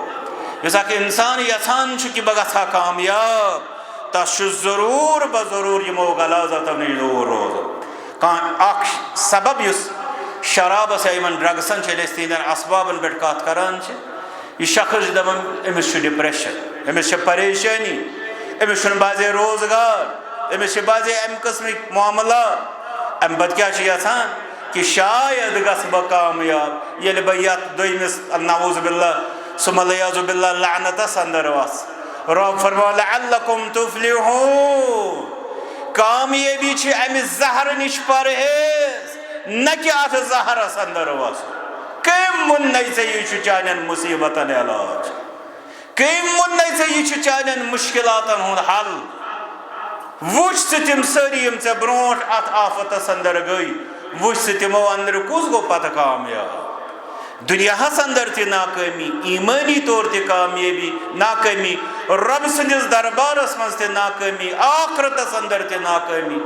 جیسا کہ انسان یسان چکی بگا تھا کامیاب تا شو ضرور بضرور یہ موقع لازت اپنی دور روز اک سبب یس شراب سے ایمن ڈرگسن چلے استینر اسبابن بیٹکات کران چے یہ شخص دم امس چھ ڈپریشن امس چھ پریشانی امس چھ بازے روزگار امس چھ بازے ام قسم معاملات ام بد کیا چھ یسان کہ شاید گس با کامیاب یہ لبیات دویمس نعوذ باللہ ثم العیاذ باللہ لعنت اندر واس رب فرما لعلکم تفلحون کامیابی چھ ام زہر نش پرہیز نہ کہ ات زہر اندر واس کم من نہیں سے یہ چانن مصیبتن علاج کم من نہیں سے یہ چانن مشکلاتن ہن حل وچ تم سری یم سے برونٹ ات آفت اندر گئی وچ تمو اندر کس گو پتہ کامیاب دنیا ہس اندر تی ناکامی ایمانی طور تی کامیابی ناکامی رب سندس دربارس مز تی ناکامی آخرتس اندر تی ناکامی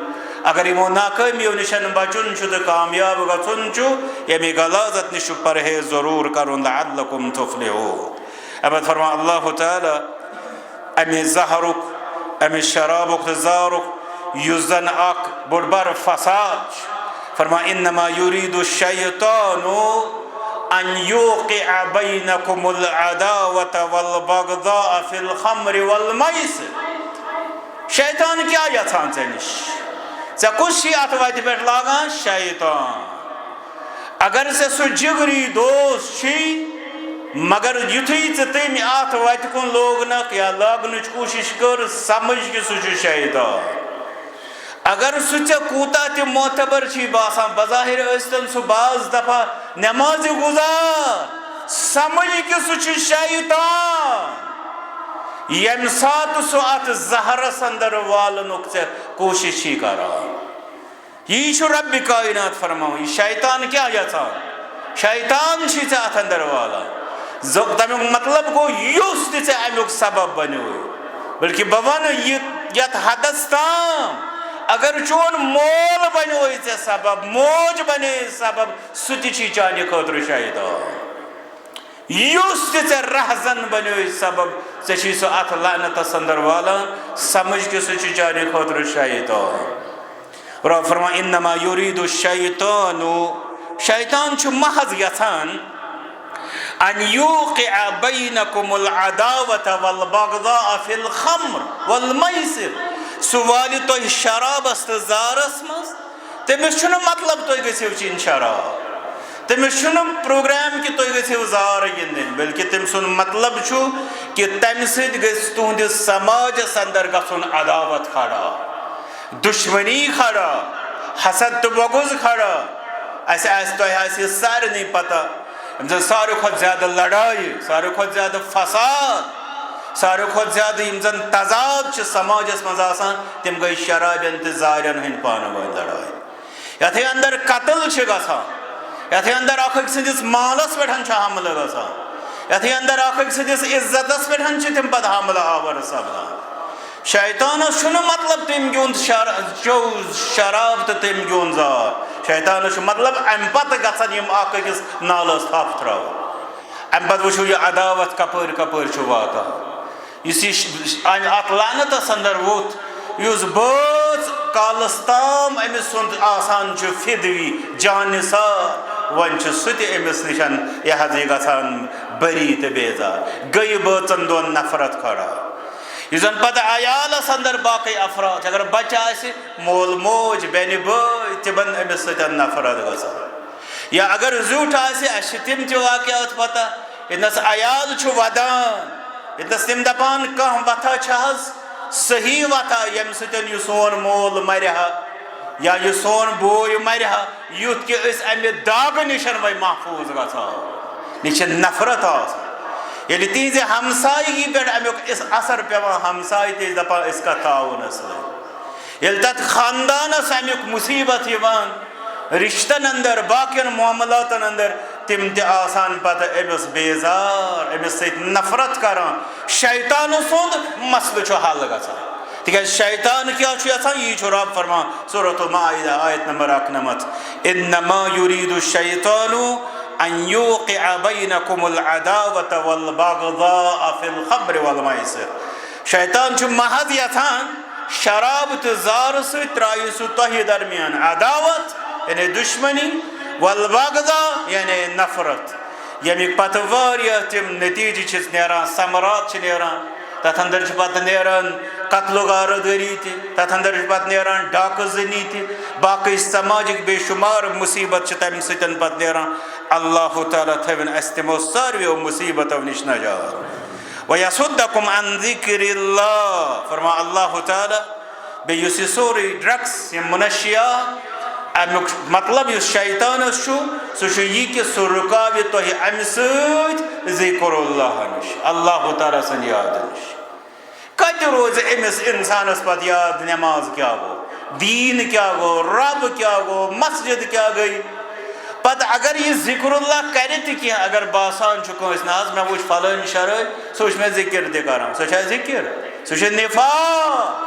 اگر یمو ناکامیو نشن بچن چھ تو کامیاب گژھن چھ یمی غلاظت نش پرہیز ضرور کرن لعلکم تفلحون اب فرما اللہ تعالی امی زہرک امی شرابک زارک یزن اک بڑبر فساد فرما انما یرید الشیطان ان یوقع بینکم العداوة والبغضاء فی الخمر والمیسر شیطان کیا یژھان ژے نش ژے کس چھی ات وتہِ پٮ۪ٹھ لاگان شیطان اگر ژے سُہ جگری دوست چھی مگر یُتھُے ژٕ تٔمۍ ات وتہِ کُن لوگنکھ یا لاگنٕچ کوٗشش کٔر سمجھ کہ سُہ چھُ شیطان اگر سُہ ژےٚ کوٗتاہ تہِ معتبر چھی باسان بظاہر ٲسۍتن سُہ بعض دفعہ نٮ۪مازِ گُزار سمجھ کہ سُہ چھُ شیطان ییٚمہِ ساتہٕ سُہ ات زہرس اندر والنُک ژےٚ کوٗشش چھی کران یی چھُ ربِ کائنات فرماوان یہ شیطان کیا یژھان شیطان چھی ژےٚ ات اندر والان تمیُک مطلب گوٚو یُس تہِ ژےٚ امیُک سبب بنیوے بلکہ بہٕ ونہٕ یتھ حدس تام اگر چون مول بنیوے ژےٚ سبب موج بنے سبب سُہ تہِ چھی چانہِ خٲطرٕ شیطان یُس تہِ ژےٚ رہزن بنیوے سبب ژےٚ چھی سُہ ات لعنتس اندر والان سمجھ کہ سُہ چھُ چانہِ خٲطرٕ شیطان رب فرما انما یرید الشیطان شیطان چھُ محض یژھان ان یوقع بینکم العداوة والبغضاء فی الخمر والمیسر سُہ والہِ تۄہہِ شرابس تہٕ زارس منٛز تٔمِس چھُنہٕ مطلب تُہۍ گٔژھِو چیٚنۍ شراب تمس پروگرام کہ تھی گھو زار گندن بلکہ تم سن مطلب کہ تمہ ست گھس تہندس سماجس اندر گھن عداوت کھڑا، دشمنی کھڑا، حسد تو بغض کھڑا. تہ سارے پتہ ساروی کھت زیادہ لڑائی، ساروی کھت زیادہ فساد، ساروی کھت زیادہ زن تضاد سماجس مز تم گئی شرابین تو زارین ہند پانہ ون لڑائی. یتھے اندر قتل گژھان، یتھے اندر اکھ أکۍ سٕنٛدِس مالس پٮ۪ٹھ حملہٕ گژھان، یتھے اندر اکھ أکۍ سٕنٛدِس عزتس پٮ۪ٹھ تم پتہ حملہٕ آور سپدان. شیطانس مطلب تم گیُنٛد چو شراب تو تم گیُنٛد زار. شیطانس مطلب امہ پتہ گژھن یم اکھ أکِس نالس تھپھ ترٛاوان. امہ پتہ وٕچھو یہ عداوت کپٲرۍ کپٲرۍ چھُ واتان. یُس یہ اتھ لعنتس اندر ووٚتھ، یُس بٲژ کالس تام أمس سُنٛد آسان چھُ فدوی جان نثار، وۄنۍ چھُ سُہ تہِ أمس نِش یہِ حظ یہِ گژھان بری تہٕ بیزار. گٔیہِ بٲژن دۄن نفرت کھڑا. یُس زن پتہ عیالس اندر باقی افراد، اگر بچہ آسہِ مول موج بیٚنہِ بٲے تمن أمس سۭتۍ نفرت گژھان. یا اگر زیُٹھ آسہِ اسہِ چھِ تِم تہِ واقعات پتہ ییٚتنس عیال چھُ ودان، ییٚتنس تِم دپان کانٛہہ وتھا چھِ حظ صحیح وتھا ییٚمہِ سۭتۍ یہِ سون مول مرِ ہا یا یہ سون بوے مرِ ہا، یُتھ کہ أسۍ امہِ داغہٕ نِش وۄنۍ محفوظ گژھو. یہِ چھِ نفرت آسان. ییٚلہِ تِہنٛزِ ہمسایگی پٮ۪ٹھ امیُک اثر پیوان، ہمساے تہِ ٲسۍ دپان أسۍ کتھ تعاونس سۭتۍ. ییٚلہِ تتھ خاندانس امیُک مصیبت یِوان، رشتن اندر باقین معاملاتن اندر تم تہِ آسان پتہ أمس بیزار، أمس سۭتۍ نفرت کران. شیطان سُنٛد مسلہٕ چھُ حل گژھان. تِکیٛازِ شیطان کیٛاہ چھُ یژھان؟ یی چھُ رب فرمان سورۃ المائدہ آیت نمبر 91: انما یرید الشیطان ان یوقع بینکم العداوة والبغضاء فی الخمر والمیسر. شیطان چھُ محض یژھان شراب تہٕ زار سۭتۍ ترٛایہِ سُہ تۄہہِ درمیان عداوت یعنی دشمنی، والبغضاء یعنی نفرت، ییٚمیُک پتہٕ واریاہ تِم نتیجہٕ چھِس نیران، ثمرات چھِ نیران. تتھ اندر چھِ پتہٕ نیران قتل و غارتگری تہِ، تتھ اندر چھِ پتہٕ نیران ڈاکہٕ زنی تہِ، باقٕے سماجِک بے شمار مصیبت چھِ تمہِ سۭتۍ پتہٕ نیران. اللہ تعالیٰ تھٲوِن اسہِ تِمو ساروِیو مصیبتو نِش نجات. وَیَصُدَّکُمْ عَنْ ذِکْرِ اللّٰہ، فرمان اللہ تعالیٰ بیٚیہِ یُس یہِ سورُے ڈرگس یِم منشیات امیُک مطلب یُس شیطانس چھُ سُہ چھُ یہِ کہِ سُہ رُکاوِ تۄہہِ امہِ سۭتۍ ذِکر اللہ نِش، اللہ تعالیٰ سٕنٛدِ یادٕ نِش. کتہِ روزِ أمِس اِنسانس پتہٕ یاد نٮ۪ماز کیٛاہ گوٚو، دیٖن کیٛاہ گوٚو، رب کیٛاہ گوٚو، مسجد کیٛاہ گٔے. پتہٕ اگر یہِ ذِکر اللہ کرِ تہِ کینٛہہ، اگر باسان چھُ کٲنٛسہِ نہ حظ مےٚ وٕچھ فلٲنۍ شرٲے سُہ وٕچھ مےٚ ذِکر تہِ کران، سۄ چھا ذِکر؟ سُہ چھُ نفاق.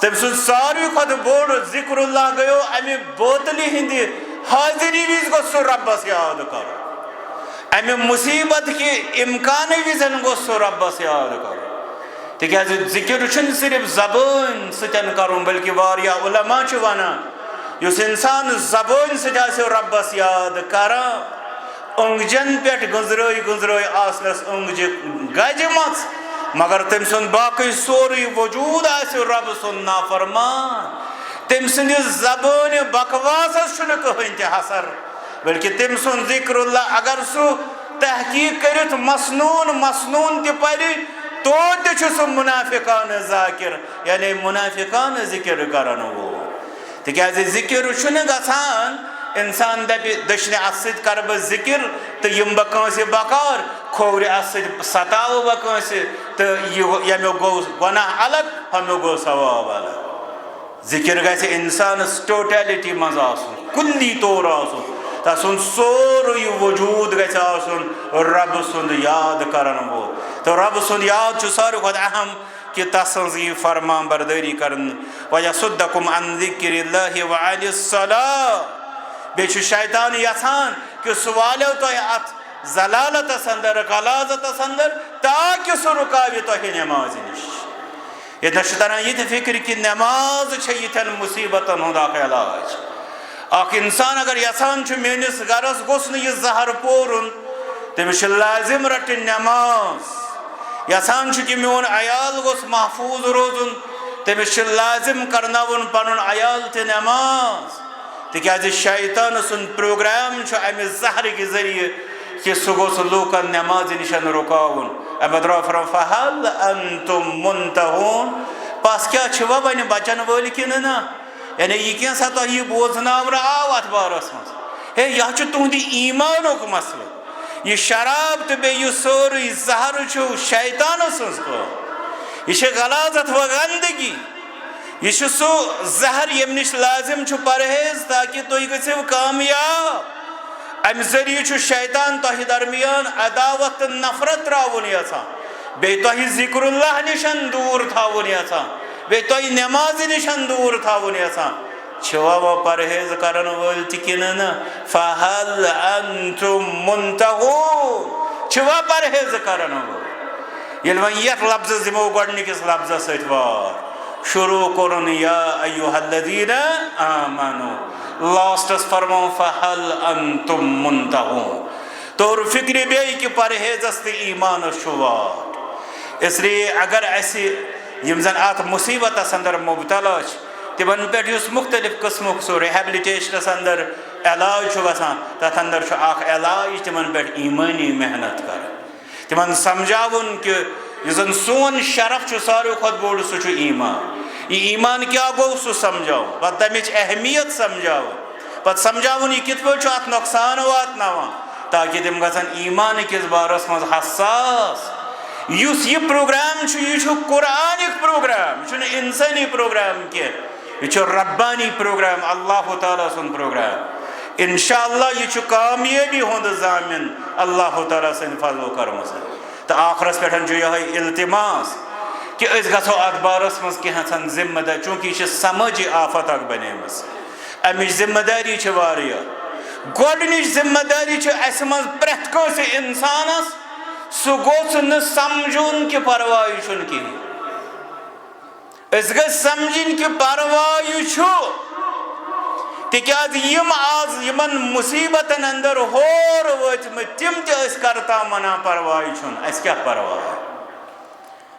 تٔمۍ سُنٛد ساروی کھۄتہٕ بوٚڑ ذِکر اللہ گٔیو امہِ بوتلہِ ہِنٛدِ حٲضری وِزِ گوٚژھ سُہ رۄبس یاد کرُن، امہِ مصیبت کہِ امکانہٕ وِزِ گوٚژھ سُہ رۄبس یاد کرُن. تِکیٛازِ ذِکر چھُنہٕ صرف زبٲنۍ سۭتۍ کرُن بلکہِ واریاہ علما چھِ ونان یُس انسان زبٲنۍ سۭتۍ آسہِ رۄبس یاد کران، أنٛگجن پٮ۪ٹھ گٔنٛزرٲے گٔنٛزرٲے آسنس أنٛگجہِ گجمژ، مگر تٔمۍ سُنٛد باقٕے سورُے وجوٗد آسہِ رۄب سُنٛد نافرمان، تٔمۍ سٕنٛدِس زبٲنہِ بکواسس چھُنہٕ کٕہٕنۍ تہِ حسر، بلکہِ تٔمۍ سُنٛد ذِکر اللہ اگر سُہ تحقیٖق کٔرِتھ مسنوٗن تہِ پرِ توتہِ تہِ چھُ سُہ منافقانہٕ ذاکر یعنی منافقانہٕ ذِکر کرن وول. تِکیٛازِ ذِکر چھُنہٕ گژھان انسان دپہِ دٔچھنہِ اتھٕ سۭتۍ کرٕ بہٕ ذِکر تہٕ یِمہٕ بہٕ کٲنٛسہِ بکار، کھوورِ اتھٕ سۭتۍ ستاوٕ بہٕ کٲنٛسہِ تہٕ ییٚمیُک گوٚو گۄناہ الگ ہُمیُک گوٚو ثواب الگ. ذِکر گژھِ انسانس ٹوٹیلٹی منٛز آسُن، کُلی طور آسُن، تس سُنٛد سورُے وجوٗد گژھِ آسُن رب سُنٛد یاد کرن وول. تہٕ رب سُنٛد یاد چھُ ساروی کھۄتہٕ اہم کہ تس سٕنٛز یی فرمان بردٲری کرنہٕ. وَیَصُدَّکُمْ عَنْ ذِکْرِ اللہِ وَعَنِ الصَّلَاةِ. بیٚیہِ چھُ شیطان یژھان کہ سُہ والیو تۄہہِ اتھ ضلالتس اندر غلاظتس اندر تاکہ سُہ رُکاوِ تۄہہِ نٮ۪مازِ نِش. ییٚتنس چھُ تران یہِ تہِ فکر کہ نٮ۪ماز چھےٚ یِتھٮ۪ن مصیبتن ہُنٛد اکھ علاج. اکھ انسان اگر یژھان چھُ میٲنِس گرس گوٚژھ نہٕ یہِ زہر پورُن، تٔمِس چھُ لٲزم رٹٕنۍ نٮ۪ماز. یژھان چھُ کہ میون عیال گوٚژھ محفوظ روزُن، تٔمِس چھُ لٲزم کرناوُن پنُن عیال تہِ نٮ۪ماز. تکیازِ شیطان سن پروگرام چھُ امہِ زہرٕ کہِ ذٔریعہٕ کہ سُہ گوٚژھ لوٗکن نٮ۪مازِ نِش رُکاوُن. اَمہِ پتہٕ درٛاو فرمان فَہَل أَنتُم مُنتَہوٗن. پس کیٛاہ چھِ وۄنۍ بچن وٲلۍ کِنہٕ نہ؟ یعنی یہِ کینٛژھا تۄہہِ بوزناونہٕ آو اتھ بارس منٛز ہے یہِ چھُ تُہنٛدِ ایٖمانُک مسلہٕ. یہ شراب تو بیٚیہِ یہِ سورُے زہر چھُ شیطان سٕنٛز کٲم. یہِ چھِ غلاظت و گندگی. یہ سُہ زہر ییٚمہِ نِش لازم چھُ پرہیز تاکہ تُہۍ گٔژھِو کامیاب. امہِ ذٔریعہٕ چھُ شیطان تۄہہِ درمیان عداوت تہٕ نفرت ترٛاوُن یژھان. بیٚیہِ تۄہہِ ذِکر اللہ نِش دوٗر تھاوُن یژھان. بیٚیہِ تۄہہِ نٮ۪مازِ نِش دوٗر تھاوُن یژھان. چھِوا وۄنۍ پرہیز کرن وٲلۍ تہِ کِنہٕ نہ؟ فَہَل أَنتُم مُنتَہوٗن. چھِوا پرہیز کرن وٲلۍ؟ ییٚلہِ وۄنۍ یتھ لفظس دِمو گۄڈنِکِس لفظس سۭتۍ وار شروع کوٚرُن یا ایُّہا الذیٖنَ آمَنوٗ. لاسٹس فرمو فَہَل أَنتُم مُنتَہوٗن. توٚر فِکرِ بیٚیہِ کہِ پرہیزس تہٕ ایٖمانس چھُ واٹ. اس لیے اگر اسہِ یِم زن اتھ مُصیبتس اندر مبتلا چھِ تمن پٮ۪ٹھ یُس مختلف قٕسمُک سُہ ریہیبلِٹیشنس اندر علاج چھُ گژھان تتھ اندر چھُ اکھ علاج تمن پٮ۪ٹھ ایٖمٲنی محنت کرٕنۍ. تمن سمجھاوُن کہ یُس زن سون شرف چھُ ساروی کھۄتہٕ بوٚڑ سُہ چھُ ایٖمان. یہ ایٖمان کیٛاہ گوٚو سُہ سمجھاوُن. پتہٕ تمِچ اہمیت سمجھاوٕنۍ. پتہٕ سمجھاوُن یہِ کِتھ پٲٹھۍ چھُ اتھ نۄقصان واتناوان تاکہ تِم گژھن ایٖمان کِس بارس منٛز حساس. یُس یہِ پروگرام چھُ یہِ چھُ قرآنِک پروگرام. یہِ چھُنہٕ انسٲنی پروگرام کینٛہہ. یہ چھُ ربانی پروگرام اللہ تعالیٰ سُنٛد پروگرام. انشاءاللہ یہ چھُ کامیٲبی ہُنٛد ضامن اللہ تعالیٰ سٕنٛدِ فضل و کرمہٕ سۭتۍ. تہٕ آخرس پٮ۪ٹھ چھُ یِہوٚے التماس کہ أسۍ گژھو اتھ بارس منٛز کینٛژھن ذمہٕ دٲری چوٗنٛکہِ یہِ چھِ سمٲجی آفت اکھ بنیمٕژ. امِچ ذمہٕ دٲری چھِ واریاہ. گۄڈٕنِچ ذمہٕ دٲری چھِ اسہِ منٛز پرٛٮ۪تھ کٲنٛسہِ انسانس سُہ گوٚژھ نہٕ سمجھُن کہ پرواے چھُنہٕ کِہیٖنۍ. أسۍ گٔژھۍ سمجھِنۍ کہ پرواے چھُ. تِکیٛازِ یِم آز یِمن مُصیبتن اندر ہور وٲتۍمٕتۍ تِم تہِ ٲسۍ کرتام ونان پرواے چھُنہٕ. اسہِ کیٛاہ پرواے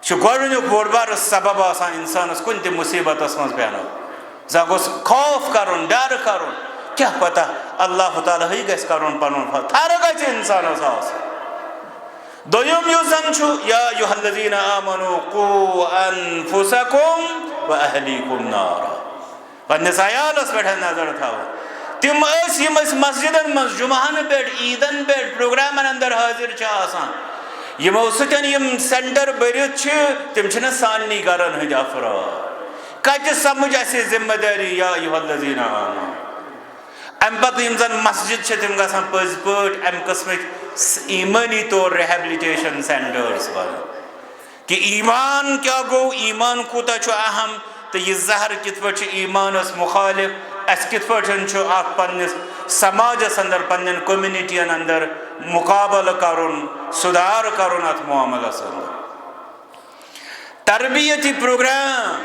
چھُ گۄڈٕنیُک بوٚڑ بارٕ سبب آسان انسانس کُنہِ تہِ مُصیبتس منٛز پٮ۪نُک. زن گوٚژھ خوف کرُن ڈر کرُن کیٛاہ پتہ اللہ تعالیٰ ہٕے گژھِ کرُن پنُن فضل. تھرٕ گژھِ انسانس آسُن. دوٚیُم یُس زن چھُ یا ایُّہا الذیٖنَ آمَنوٗ قوٗ أَنفُسَکُم وَأَہْلِیکُم نارا. پننِس عیالس پٮ۪ٹھ نظر تھاوٕنۍ. تِم ٲسۍ یِم أسۍ مسجدن منٛز جمعہن پٮ۪ٹھ عیٖدن پٮ۪ٹھ پروگرامن اندر حٲضر چھِ آسان. یِمو سۭتۍ یِم سینٹر بٔرِتھ چھِ تِم چھِنہٕ ساننٕے گرن ہٕنٛدۍ افراد. کتہِ سمجھ اسہِ ذمہٕ دٲری یا ایُّہا الذیٖنَ آمَنوٗ. امہِ پتہٕ یِم زن مسجد چھِ تِم گژھن پٔزۍ پٲٹھۍ امہِ قٕسمٕکۍ ایٖمٲنی طور ریہیبلِٹیشن سینٹٲرٕس بنٕنۍ کہ ایٖمان کیٛاہ گوٚو ایٖمان کوٗتاہ چھُ اہم تہٕ یہِ زہر کِتھ پٲٹھۍ چھُ ایٖمانس مُخالف. اسہِ کِتھ پٲٹھۍ چھُ اتھ پننِس سماجس اندر پننٮ۪ن کوٚمنِٹین اندر مُقابلہٕ کرُن سُدھار کرُن اتھ معاملس اندر. تربیتی پروگرام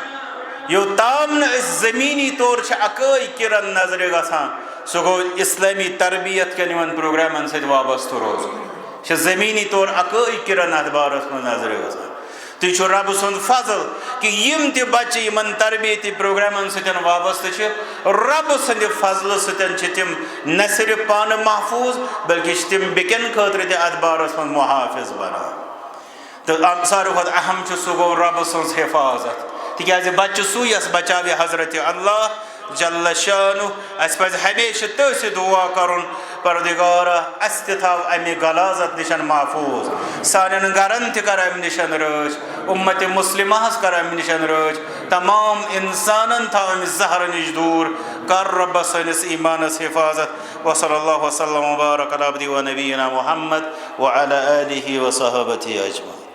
یوٚتام نہٕ أسۍ زٔمیٖنی طور چھِ اکٲے کِرن نظرِ گژھان سُہ گوٚو اسلٲمی تربیت کٮ۪ن یِمن پروگرامن سۭتۍ وابستہٕ روزُن. چھِ زٔمیٖنی طور اکٲے کِرن اتھ بارس منٛز نظرِ گژھان. تہٕ یہِ چھُ رۄبہٕ سُنٛد فضل کہ یِم تہِ بچہِ یِمن تربیتی پروگرامن سۭتۍ وابستہٕ چھِ رۄبہٕ سٕنٛدِ فضلہٕ سۭتۍ چھِ تِم نہ صرف پانہٕ محفوٗظ بلکہ چھِ تِم بیٚکٮ۪ن خٲطرٕ تہِ اتھ بارس منٛز محافظ بنان. تہٕ ساروی کھۄتہٕ اہم چھُ سُہ گوٚو رۄبہٕ سٕنٛز حفاظت. تِکیٛازِ بچہِ چھُ سُے یۄس بچاوِ حضرت اللہ جل شانُہ. اسہِ پزِ ہمیشہِ تٔتھۍ سۭتۍ دعا کرُن پروردگارا اسہِ تہِ تھاو امہِ غلاظت نِش محفوٗظ. سانٮ۪ن گرن تہِ کر امہِ نِش رٲچھ. اُمتِ مُسلِمہس کر امہِ نِش رٲچھ. تمام انسانن تھاو امہِ زہرٕ نِش دوٗر. کر رۄبس سٲنِس ایٖمانس حفاظت. وصلی اللہ وسلم وبارک علی عبدہ ونبینا محمد وعلی آلہ وصحبہ اجمعین.